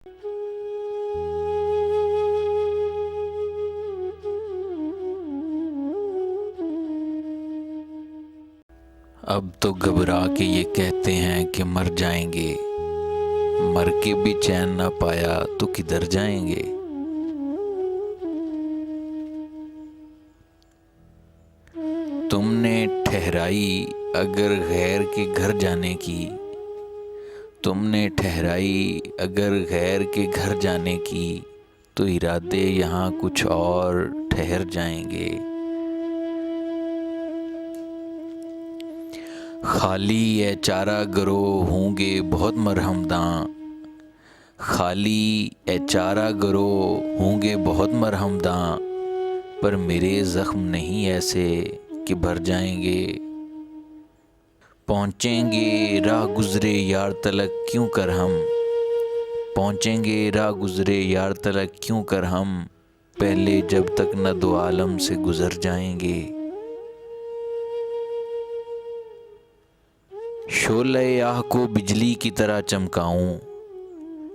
اب تو گھبرا کے یہ کہتے ہیں کہ مر جائیں گے، مر کے بھی چین نہ پایا تو کدھر جائیں گے۔ تم نے ٹھہرائی اگر غیر کے گھر جانے کی، تم نے ٹھہرائی اگر غیر کے گھر جانے کی، تو ارادے یہاں کچھ اور ٹھہر جائیں گے۔ خالی اے چارہ گروہ ہوں گے بہت مرہم داں، خالی اے چارہ گروہ ہوں گے بہت مرہم داں، پر میرے زخم نہیں ایسے کہ بھر جائیں گے۔ پہنچیں گے راہ گزرے یار تلک کیوں کر ہم، پہنچیں گے راہ گزرے یار تلک کیوں کر ہم، پہلے جب تک نہ دو عالم سے گزر جائیں گے۔ شعلۂ آہ کو بجلی کی طرح چمکاؤں،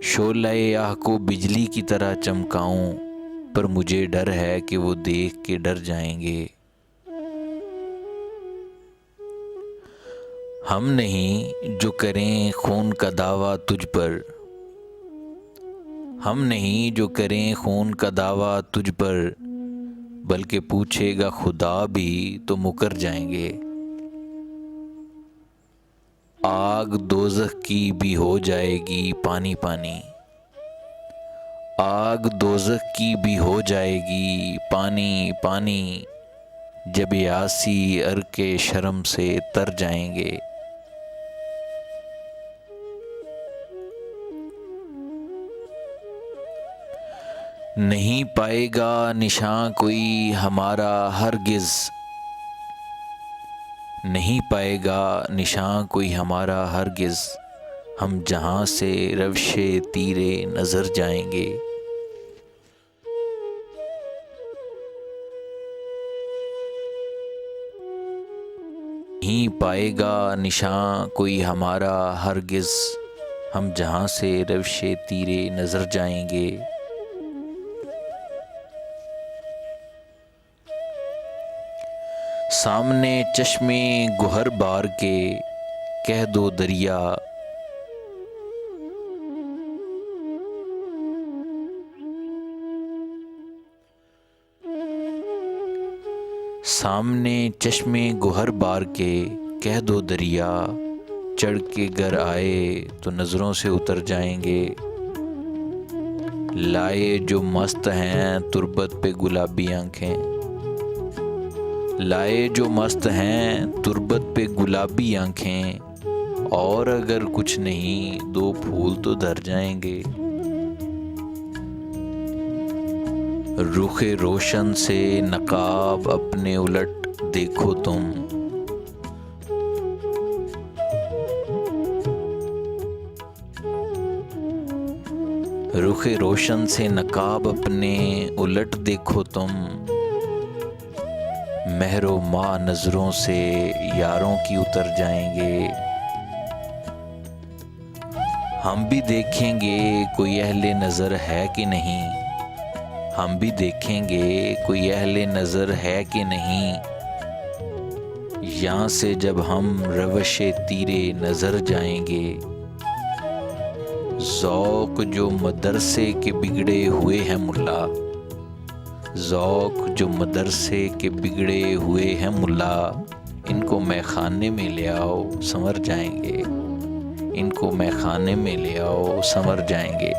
شعلۂ آہ کو بجلی کی طرح چمکاؤں، پر مجھے ڈر ہے کہ وہ دیکھ کے ڈر جائیں گے۔ ہم نہیں جو کریں خون کا دعویٰ تجھ پر، ہم نہیں جو کریں خون کا دعویٰ تجھ پر، بلکہ پوچھے گا خدا بھی تو مکر جائیں گے۔ آگ دوزخ کی بھی ہو جائے گی پانی پانی، آگ دوزخ کی بھی ہو جائے گی پانی پانی، جب یاسی عرق شرم سے تر جائیں گے۔ نہیں پائے گا نشاں کوئی ہمارا ہرگز، نہیں پائے گا نشاں کوئی ہمارا ہرگز، ہم جہاں سے روش تیرے نظر جائیں گے۔ نہیں پائے گا نشاں کوئی ہمارا ہرگز، ہم جہاں سے روش تیرے نظر جائیں گے۔ سامنے چشمے گہر بار کے کہہ دو دریا، سامنے چشمے گہر بار کے کہہ دو دریا، چڑھ کے گر آئے تو نظروں سے اتر جائیں گے۔ لائے جو مست ہیں تربت پہ گلابی آنکھیں، لائے جو مست ہیں تربت پہ گلابی آنکھیں، اور اگر کچھ نہیں دو پھول تو دھر جائیں گے۔ رخ روشن سے نقاب اپنے الٹ دیکھو تم، رخ روشن سے نقاب اپنے الٹ دیکھو تم، مہر و ماہ نظروں سے یاروں کی اتر جائیں گے۔ ہم بھی دیکھیں گے کوئی اہل نظر ہے کہ نہیں، ہم بھی دیکھیں گے کوئی اہل نظر ہے کہ نہیں، یہاں سے جب ہم روش تیرے نظر جائیں گے۔ ذوق جو مدرسے کے بگڑے ہوئے ہیں ملا، ذوق جو مدرسے کے بگڑے ہوئے ہیں ملا، ان کو میں خانے میں لے آؤ سنور جائیں گے، ان کو میں خانے میں لے آؤ سنور جائیں گے۔